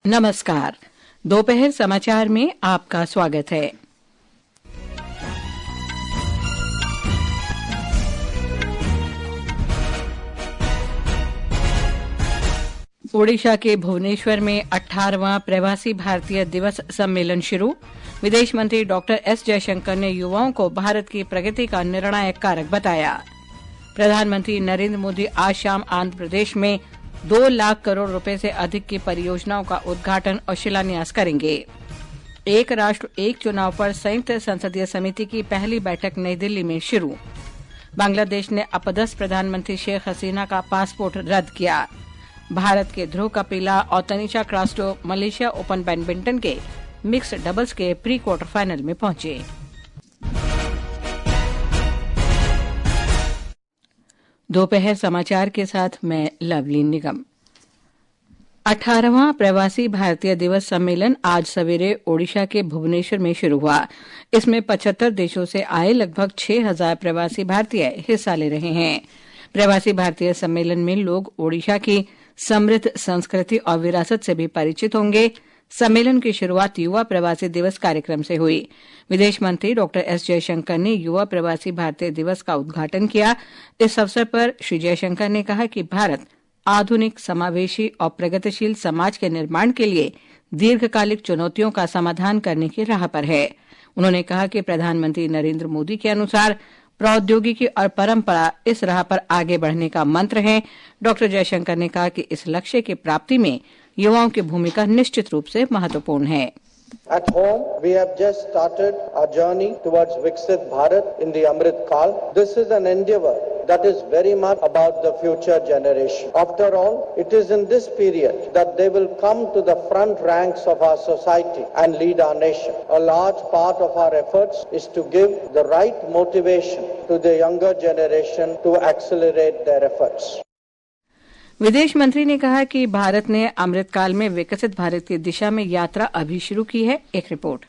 नमस्कार। दोपहर समाचार में आपका स्वागत है। ओडिशा के भुवनेश्वर में 18वां प्रवासी भारतीय दिवस सम्मेलन शुरू। विदेश मंत्री डॉक्टर एस जयशंकर ने युवाओं को भारत की प्रगति का निर्णायक कारक बताया। प्रधानमंत्री नरेंद्र मोदी आज शाम आंध्र प्रदेश में 2 लाख करोड़ रुपए से अधिक की परियोजनाओं का उद्घाटन और शिलान्यास करेंगे। एक राष्ट्र एक चुनाव पर संयुक्त संसदीय समिति की पहली बैठक नई दिल्ली में शुरू। बांग्लादेश ने अपदस्थ प्रधानमंत्री शेख हसीना का पासपोर्ट रद्द किया। भारत के ध्रुव कपिला और Tanisha Crasto Malaysia open badminton के मिक्स्ड डबल्स के प्री क्वार्टर फाइनल में पहुंचे। दोपहर समाचार के साथ मैं लवली निगम। 18वां प्रवासी भारतीय दिवस सम्मेलन आज सवेरे ओडिशा के भुवनेश्वर में शुरू हुआ। इसमें 75 देशों से आए लगभग 6,000 प्रवासी भारतीय हिस्सा ले रहे हैं। प्रवासी भारतीय सम्मेलन में लोग ओडिशा की समृद्ध संस्कृति और विरासत से भी परिचित होंगे। सम्मेलन की शुरुआत युवा प्रवासी दिवस कार्यक्रम से हुई। विदेश मंत्री डॉक्टर एस जयशंकर ने युवा प्रवासी भारतीय दिवस का उद्घाटन किया। इस अवसर पर श्री जयशंकर ने कहा कि भारत आधुनिक, समावेशी और प्रगतिशील समाज के निर्माण के लिए दीर्घकालिक चुनौतियों का समाधान करने की राह पर है। उन्होंने कहा कि प्रधानमंत्री नरेंद्र मोदी के अनुसार प्रौद्योगिकी और परंपरा इस राह पर आगे बढ़ने का मंत्र है। डॉक्टर जयशंकर ने कहा कि इस लक्ष्य की प्राप्ति में युवाओं की भूमिका निश्चित रूप से महत्वपूर्ण है। At home, we have just started our journey towards Viksit Bharat in the Amrit Kaal. This is an endeavor that is very much about the future generation. After all, it is in this period that they will come to the front ranks of our society and lead our nation. A large part of our efforts is to give the right motivation to the younger generation to accelerate their efforts. विदेश मंत्री ने कहा कि भारत ने अमृतकाल में विकसित भारत की दिशा में यात्रा अभी शुरू की है। एक रिपोर्ट।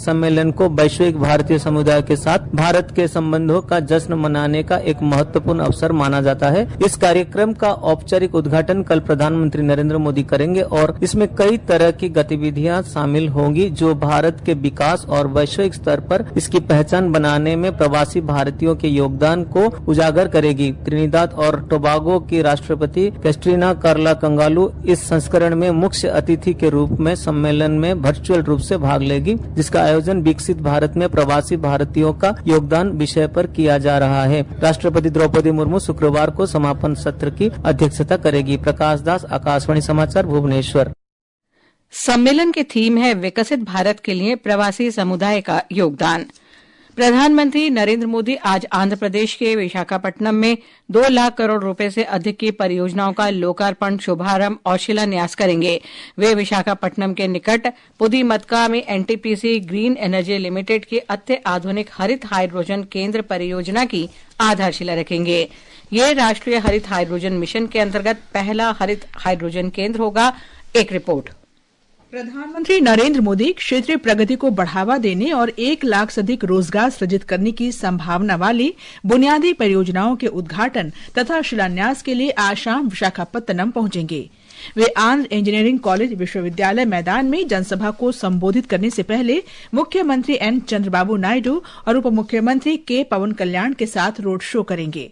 सम्मेलन को वैश्विक भारतीय समुदाय के साथ भारत के संबंधों का जश्न मनाने का एक महत्वपूर्ण अवसर माना जाता है। इस कार्यक्रम का औपचारिक उद्घाटन कल प्रधानमंत्री नरेंद्र मोदी करेंगे और इसमें कई तरह की गतिविधियां शामिल होंगी जो भारत के विकास और वैश्विक स्तर पर इसकी पहचान बनाने में प्रवासी भारतीयों के योगदान को उजागर करेगी। त्रिनिदाद और टोबागो की राष्ट्रपति कैटरीना कार्ला कंगालू इस संस्करण में मुख्य अतिथि के रूप में सम्मेलन में वर्चुअल रूप से भाग लेगी, जिसका आयोजन विकसित भारत में प्रवासी भारतीयों का योगदान विषय पर किया जा रहा है। राष्ट्रपति द्रौपदी मुर्मू शुक्रवार को समापन सत्र की अध्यक्षता करेगी। प्रकाश दास, आकाशवाणी समाचार, भुवनेश्वर। सम्मेलन की थीम है विकसित भारत के लिए प्रवासी समुदाय का योगदान। प्रधानमंत्री नरेंद्र मोदी आज आंध्र प्रदेश के विशाखापट्टनम में 2 लाख करोड़ रुपए से अधिक की परियोजनाओं का लोकार्पण, शुभारंभ और शिलान्यास करेंगे। वे विशाखापट्टनम के निकट पुदीमतका में एनटीपीसी ग्रीन एनर्जी लिमिटेड की अत्याधुनिक हरित हाइड्रोजन केंद्र परियोजना की आधारशिला रखेंगे। ये राष्ट्रीय हरित हाइड्रोजन मिशन के अंतर्गत पहला हरित हाइड्रोजन केंद्र होगा। एक रिपोर्ट। प्रधानमंत्री नरेंद्र मोदी क्षेत्रीय प्रगति को बढ़ावा देने और 1 लाख से अधिक रोजगार सृजित करने की संभावना वाली बुनियादी परियोजनाओं के उद्घाटन तथा शिलान्यास के लिए आज शाम विशाखापत्तनम पहुंचेंगे। वे आंध्र इंजीनियरिंग कॉलेज विश्वविद्यालय मैदान में जनसभा को संबोधित करने से पहले मुख्यमंत्री एन चंद्रबाबू नायडू और उप मुख्यमंत्री के पवन कल्याण के साथ रोड शो करेंगे।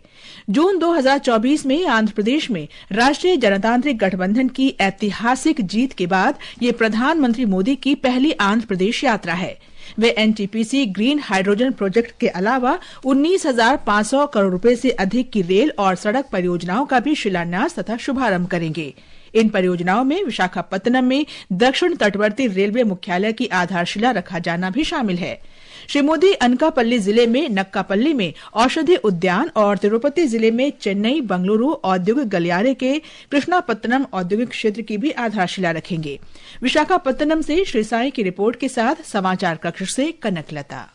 जून 2024 में आंध्र प्रदेश में राष्ट्रीय जनतांत्रिक गठबंधन की ऐतिहासिक जीत के बाद ये प्रधानमंत्री मोदी की पहली आंध्र प्रदेश यात्रा है। वे एनटीपीसी ग्रीन हाइड्रोजन प्रोजेक्ट के अलावा 19,500 करोड़ रुपए से अधिक की रेल और सड़क परियोजनाओं का भी शिलान्यास तथा शुभारंभ करेंगे। इन परियोजनाओं में विशाखापत्तनम में दक्षिण तटवर्ती रेलवे मुख्यालय की आधारशिला रखा जाना भी शामिल है। श्री मोदी अनकापल्ली जिले में नक्कापल्ली में औषधि उद्यान और तिरुपति जिले में चेन्नई बंगलुरु औद्योगिक गलियारे के कृष्णापत्तनम औद्योगिक क्षेत्र की भी आधारशिला रखेंगे। विशाखापत्तनम से श्री साई की रिपोर्ट के साथ समाचार कक्ष से कनकलता।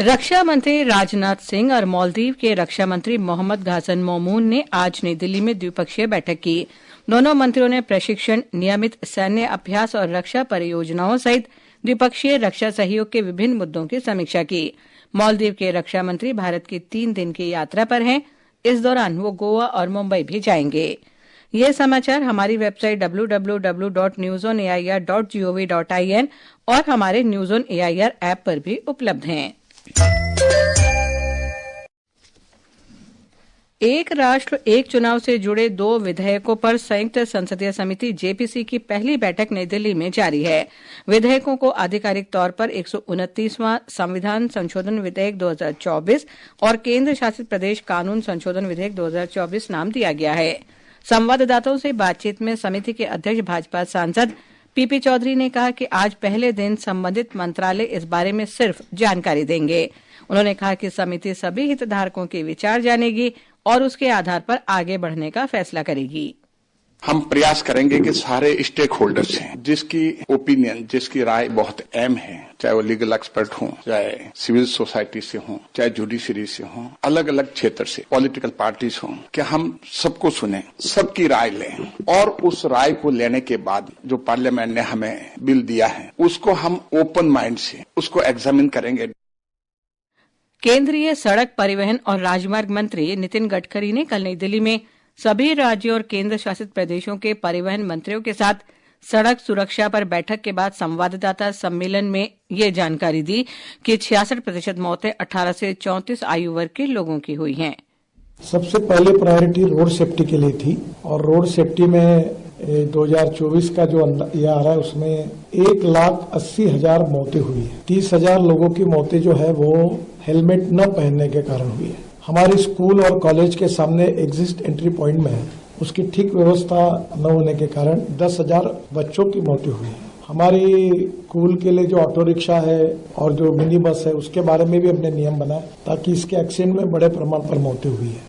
रक्षा मंत्री राजनाथ सिंह और मालदीव के रक्षा मंत्री मोहम्मद घासन मोमून ने आज नई दिल्ली में द्विपक्षीय बैठक की। दोनों मंत्रियों ने प्रशिक्षण, नियमित सैन्य अभ्यास और रक्षा परियोजनाओं सहित द्विपक्षीय रक्षा सहयोग के विभिन्न मुद्दों की समीक्षा की। मालदीव के रक्षा मंत्री भारत की 3 दिन की यात्रा पर हैं। इस दौरान वो गोवा और मुंबई भी जाएंगे। ये समाचार हमारी वेबसाइट www.newsonair.gov.in और हमारे न्यूज ऑन एआईआर ऐप पर भी उपलब्ध हैं। एक राष्ट्र एक चुनाव से जुड़े 2 विधेयकों पर संयुक्त संसदीय समिति जेपीसी की पहली बैठक नई दिल्ली में जारी है। विधेयकों को आधिकारिक तौर पर 129वां संविधान संशोधन विधेयक 2024 और केंद्र शासित प्रदेश कानून संशोधन विधेयक 2024 नाम दिया गया है। संवाददाताओं से बातचीत में समिति के अध्यक्ष भाजपा सांसद पीपी चौधरी ने कहा कि आज पहले दिन संबंधित मंत्रालय इस बारे में सिर्फ जानकारी देंगे। उन्होंने कहा कि समिति सभी हितधारकों के विचार जानेगी और उसके आधार पर आगे बढ़ने का फैसला करेगी। हम प्रयास करेंगे कि सारे स्टेक होल्डर्स हैं, जिसकी ओपिनियन, जिसकी राय बहुत अहम है, चाहे वो लीगल एक्सपर्ट हों, चाहे सिविल सोसाइटी से हों, चाहे जुडिशरी से हों, अलग अलग क्षेत्र से, पॉलिटिकल पार्टीज हों, कि हम सबको सुने, सबकी राय लें और उस राय को लेने के बाद जो पार्लियामेंट ने हमें बिल दिया है उसको हम ओपन माइंड से उसको एग्जामिन करेंगे। केंद्रीय सड़क परिवहन और राजमार्ग मंत्री नितिन गडकरी ने कल नई दिल्ली में सभी राज्यों और केंद्र शासित प्रदेशों के परिवहन मंत्रियों के साथ सड़क सुरक्षा पर बैठक के बाद संवाददाता सम्मेलन में ये जानकारी दी कि 66% मौतें 18 से 34 आयु वर्ग के लोगों की हुई हैं। सबसे पहले प्रायोरिटी रोड सेफ्टी के लिए थी और रोड सेफ्टी में 2024 का जो ये आ रहा है उसमें 1,80,000 मौतें हुई है। 30,000 लोगों की मौतें जो है वो हेलमेट न पहनने के कारण हुई है। हमारे स्कूल और कॉलेज के सामने एग्जिट एंट्री पॉइंट में है, उसकी ठीक व्यवस्था न होने के कारण 10,000 बच्चों की मौतें हुई है। हमारी स्कूल के लिए जो ऑटो रिक्शा है और जो मिनी बस है उसके बारे में भी हमने नियम बनाए ताकि इसके एक्सीडेंट में बड़े प्रमाण पर मौतें हुई है।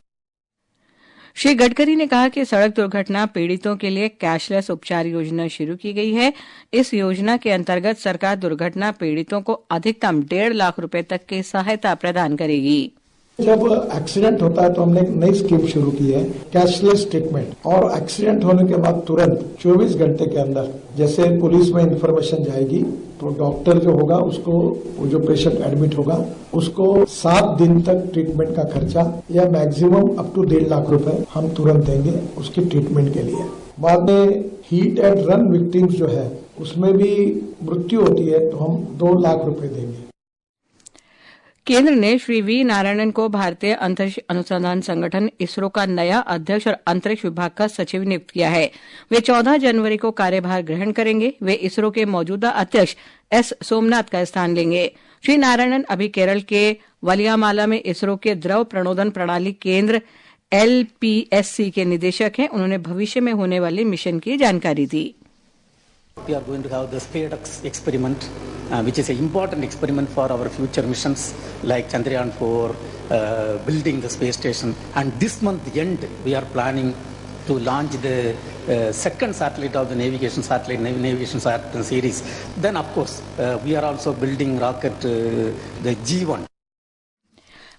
श्री गडकरी ने कहा कि सड़क दुर्घटना पीड़ितों के लिए कैशलेस उपचार योजना शुरू की गई है। इस योजना के अंतर्गत सरकार दुर्घटना पीड़ितों को अधिकतम 1.5 लाख रुपए तक की सहायता प्रदान करेगी। जब एक्सीडेंट होता है तो हमने एक नई स्कीम शुरू की है, कैशलेस ट्रीटमेंट। और एक्सीडेंट होने के बाद तुरंत 24 घंटे के अंदर जैसे पुलिस में इंफॉर्मेशन जाएगी तो डॉक्टर जो होगा उसको, वो जो पेशेंट एडमिट होगा उसको 7 दिन तक ट्रीटमेंट का खर्चा या मैक्सिमम अप टू 1.5 लाख रुपए हम तुरंत देंगे उसकी ट्रीटमेंट के लिए। बाद में हिट एंड रन विक्टिम्स जो है उसमें भी मृत्यु होती है तो हम 2 लाख रुपए देंगे। केंद्र ने श्री वी नारायणन को भारतीय अंतरिक्ष अनुसंधान संगठन इसरो का नया अध्यक्ष और अंतरिक्ष विभाग का सचिव नियुक्त किया है। वे 14 जनवरी को कार्यभार ग्रहण करेंगे। वे इसरो के मौजूदा अध्यक्ष एस सोमनाथ का स्थान लेंगे। श्री नारायणन अभी केरल के वलियामाला में इसरो के द्रव प्रणोदन प्रणाली केंद्र LPSC के निदेशक हैं। उन्होंने भविष्य में होने वाले मिशन की जानकारी दी। We are going to have the SpaceX experiment, which is an important experiment for our future missions like Chandrayaan-4, building the space station. And this month end, we are planning to launch the second satellite of the navigation satellite series. Then, of course, we are also building rocket, the G1.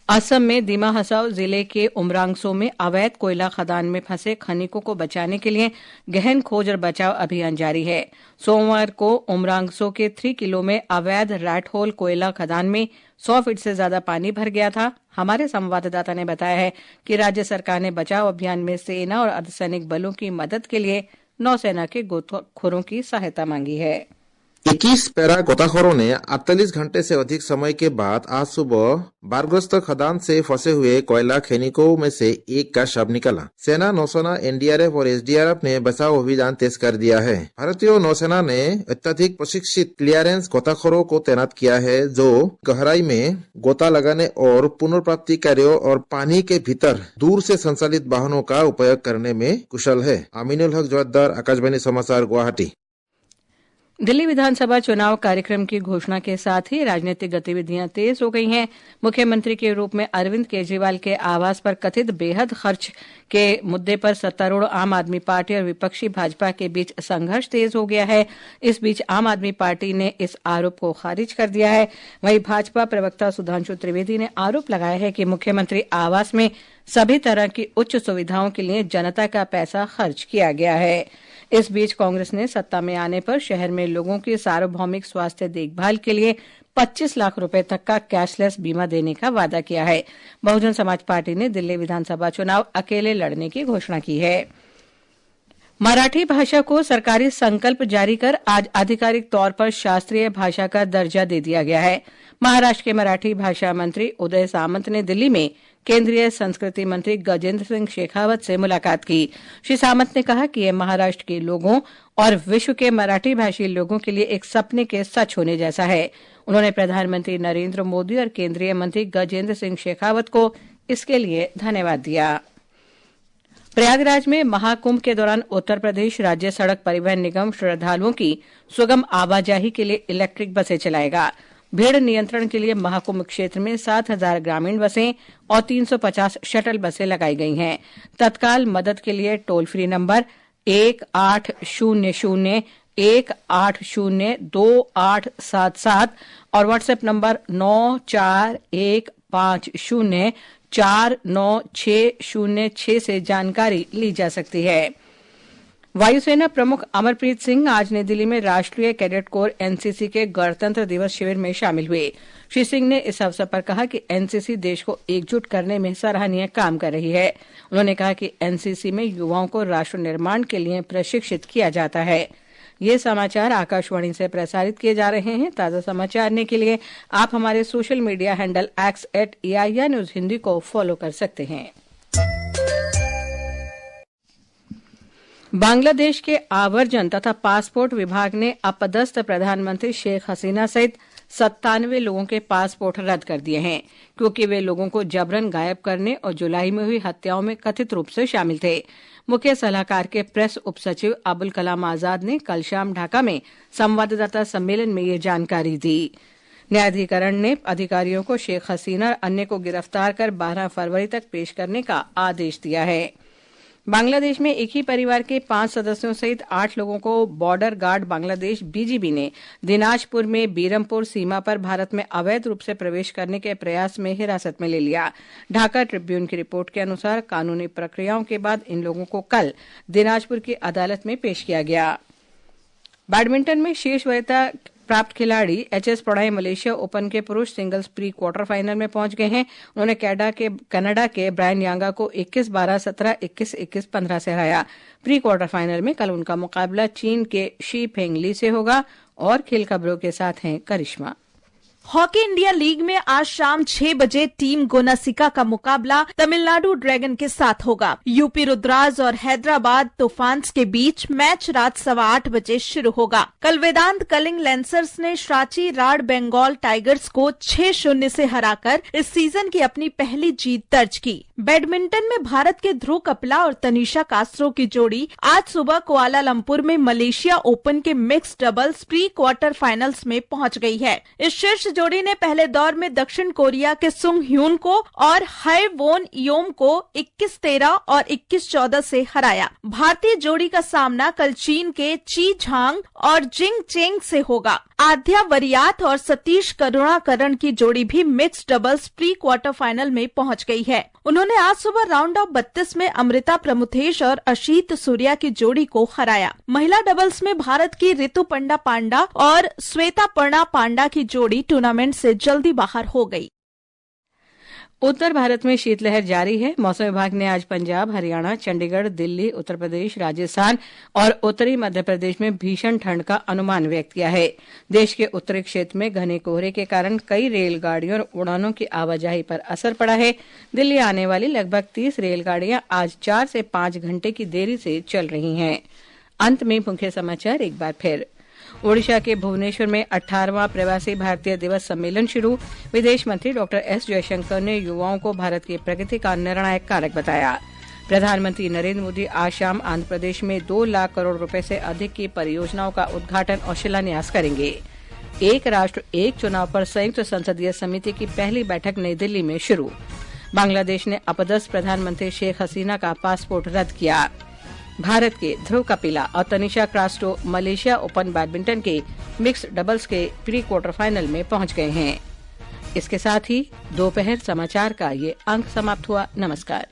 Assam में दिमा हसाओ जिले के उमरांगसो में अवैध कोयला खदान में फंसे खनिकों को बचाने के लिए गहन खोज और बचाव अभियान जारी है। सोमवार को उमरांगसो के 3 किलो में अवैध रैट होल कोयला खदान में 100 फीट से ज्यादा पानी भर गया था। हमारे संवाददाता ने बताया है कि राज्य सरकार ने बचाव अभियान में सेना और अर्धसैनिक बलों की मदद के लिए नौसेना के गोताखोरों की सहायता मांगी है। 21 पैरा गोताखोरों ने 48 घंटे से अधिक समय के बाद आज सुबह बाढ़ग्रस्त खदान से फंसे हुए कोयला खनिकों में से एक का शव निकाला। सेना, नौसेना, एनडीआरएफ और एसडीआरएफ ने बचाव अभियान तेज कर दिया है। भारतीय नौसेना ने अत्यधिक प्रशिक्षित क्लियरेंस गोताखोरों को तैनात किया है जो गहराई में गोता लगाने और पुनर्प्राप्ति कार्यों और पानी के भीतर दूर से संचालित वाहनों का उपयोग करने में कुशल है। आमीनुल हक जोहद्दार, आकाशवाणी समाचार, गुवाहाटी। दिल्ली विधानसभा चुनाव कार्यक्रम की घोषणा के साथ ही राजनीतिक गतिविधियां तेज हो गई हैं। मुख्यमंत्री के रूप में अरविंद केजरीवाल के आवास पर कथित बेहद खर्च के मुद्दे पर सत्तारूढ़ आम आदमी पार्टी और विपक्षी भाजपा के बीच संघर्ष तेज हो गया है। इस बीच आम आदमी पार्टी ने इस आरोप को खारिज कर दिया है। वहीं भाजपा प्रवक्ता सुधांशु त्रिवेदी ने आरोप लगाया है कि मुख्यमंत्री आवास में सभी तरह की उच्च सुविधाओं के लिए जनता का पैसा खर्च किया गया है। इस बीच कांग्रेस ने सत्ता में आने पर शहर में लोगों की सार्वभौमिक स्वास्थ्य देखभाल के लिए 25 लाख रुपए तक का कैशलेस बीमा देने का वादा किया है। बहुजन समाज पार्टी ने दिल्ली विधानसभा चुनाव अकेले लड़ने की घोषणा की है। मराठी भाषा को सरकारी संकल्प जारी कर आज आधिकारिक तौर पर शास्त्रीय भाषा का दर्जा दे दिया गया है। महाराष्ट्र के मराठी भाषा मंत्री उदय सामंत ने दिल्ली में केंद्रीय संस्कृति मंत्री गजेंद्र सिंह शेखावत से मुलाकात की। श्री सामंत ने कहा कि यह महाराष्ट्र के लोगों और विश्व के मराठी भाषी लोगों के लिए एक सपने के सच होने जैसा है। उन्होंने प्रधानमंत्री नरेंद्र मोदी और केंद्रीय मंत्री गजेंद्र सिंह शेखावत को इसके लिए धन्यवाद दिया। प्रयागराज में महाकुंभ के दौरान उत्तर प्रदेश राज्य सड़क परिवहन निगम श्रद्धालुओं की सुगम आवाजाही के लिए इलेक्ट्रिक बसें चलाएगा। भीड़ नियंत्रण के लिए महाकुंभ क्षेत्र में 7,000 ग्रामीण बसें और 350 शटल बसें लगाई गई हैं। तत्काल मदद के लिए टोल फ्री नंबर 1800-180-2877 और व्हाट्सएप नंबर 9415049606 से जानकारी ली जा सकती है। वायुसेना प्रमुख अमरप्रीत सिंह आज नई दिल्ली में राष्ट्रीय कैडेट कोर एनसीसी के गणतंत्र दिवस शिविर में शामिल हुए। श्री सिंह ने इस अवसर पर कहा कि एनसीसी देश को एकजुट करने में सराहनीय काम कर रही है। उन्होंने कहा कि एनसीसी में युवाओं को राष्ट्र निर्माण के लिए प्रशिक्षित किया जाता है। ये समाचार आकाशवाणी से प्रसारित किए जा रहे हैं। ताजा समाचार जानने के लिए आप हमारे social media handle @AIR news Hindi को फॉलो कर सकते हैं। बांग्लादेश के आवर्जन तथा पासपोर्ट विभाग ने अपदस्थ प्रधानमंत्री शेख हसीना सहित 97 लोगों के पासपोर्ट रद्द कर दिए हैं, क्योंकि वे लोगों को जबरन गायब करने और जुलाई में हुई हत्याओं में कथित रूप से शामिल थे। मुख्य सलाहकार के प्रेस उपसचिव अबुल कलाम आजाद ने कल शाम ढाका में संवाददाता सम्मेलन में ये जानकारी दी। न्यायाधिकरण ने अधिकारियों को शेख हसीना और अन्य को गिरफ्तार कर 12 फरवरी तक पेश करने का आदेश दिया है। बांग्लादेश में एक ही परिवार के 5 सदस्यों सहित 8 लोगों को बॉर्डर गार्ड बांग्लादेश बीजीबी ने दिनाजपुर में बीरमपुर सीमा पर भारत में अवैध रूप से प्रवेश करने के प्रयास में हिरासत में ले लिया। ढाका ट्रिब्यून की रिपोर्ट के अनुसार कानूनी प्रक्रियाओं के बाद इन लोगों को कल दिनाजपुर की अदालत में पेश किया गया। बैडमिंटन में शीर्ष वरीयता प्राप्त खिलाड़ी एचएस प्रणय मलेशिया ओपन के पुरुष सिंगल्स प्री क्वार्टर फाइनल में पहुंच गए हैं। उन्होंने कनाडा के ब्रायन यांगा को 21-12, 17, 21-21, 15 से हराया। प्री क्वार्टर फाइनल में कल उनका मुकाबला चीन के शी फेंगली से होगा। और खेल खबरों के साथ हैं करिश्मा। हॉकी इंडिया लीग में आज शाम 6 बजे टीम गोनासिका का मुकाबला तमिलनाडु ड्रैगन के साथ होगा। यूपी रुद्राज और हैदराबाद तूफान्स के बीच मैच रात 8:15 बजे शुरू होगा। कल वेदांत कलिंग लेंसर्स ने श्राची राड बंगाल टाइगर्स को 6-0 से हराकर इस सीजन की अपनी पहली जीत दर्ज की। बैडमिंटन में भारत के ध्रुव कपिला और तनिषा कास्त्रो की जोड़ी आज सुबह कुआलालंपुर में मलेशिया ओपन के mixed doubles pre quarter finals में पहुंच गई है। इस शीर्ष जोड़ी ने पहले दौर में दक्षिण कोरिया के सुंग ह्यून को और हाई वोन योम को 21-13 और 21-14 से हराया। भारतीय जोड़ी का सामना कल चीन के ची झांग और जिंग चेंग से होगा। आध्या वरियात और सतीश करुणाकरण की जोड़ी भी mixed doubles pre quarter final में पहुंच गई है। उन्होंने आज सुबह राउंड ऑफ 32 में अमृता प्रमुथेश और अशीत सूर्या की जोड़ी को हराया। महिला डबल्स में भारत की ऋतुपर्णा पांडा और श्वेतापर्णा पांडा की जोड़ी टूर्नामेंट से जल्दी बाहर हो गई। उत्तर भारत में शीतलहर जारी है। मौसम विभाग ने आज पंजाब, हरियाणा, चंडीगढ़, दिल्ली, उत्तर प्रदेश, राजस्थान और उत्तरी मध्य प्रदेश में भीषण ठंड का अनुमान व्यक्त किया है। देश के उत्तरी क्षेत्र में घने कोहरे के कारण कई रेलगाड़ियों और उड़ानों की आवाजाही पर असर पड़ा है। दिल्ली आने वाली लगभग 30 रेलगाड़ियां आज 4 से 5 घंटे की देरी से चल रही हैं। अंत में मुख्य समाचार एक बार फिर। ओडिशा के भुवनेश्वर में 18वां प्रवासी भारतीय दिवस सम्मेलन शुरू। विदेश मंत्री डॉ एस जयशंकर ने युवाओं को भारत की प्रगति का निर्णायक कारक बताया। प्रधानमंत्री नरेंद्र मोदी आज शाम आंध्र प्रदेश में 2 लाख करोड़ रुपए से अधिक की परियोजनाओं का उद्घाटन और शिलान्यास करेंगे। एक राष्ट्र एक चुनाव पर संयुक्त संसदीय समिति की पहली बैठक नई दिल्ली में शुरू। बांग्लादेश ने अपदस्थ प्रधानमंत्री शेख हसीना का पासपोर्ट रद्द किया। भारत के ध्रुव कपिला और Tanisha Castro Malaysia open badminton के मिक्स्ड डबल्स के प्री क्वार्टर फाइनल में पहुंच गए हैं। इसके साथ ही दोपहर समाचार का ये अंक समाप्त हुआ। नमस्कार।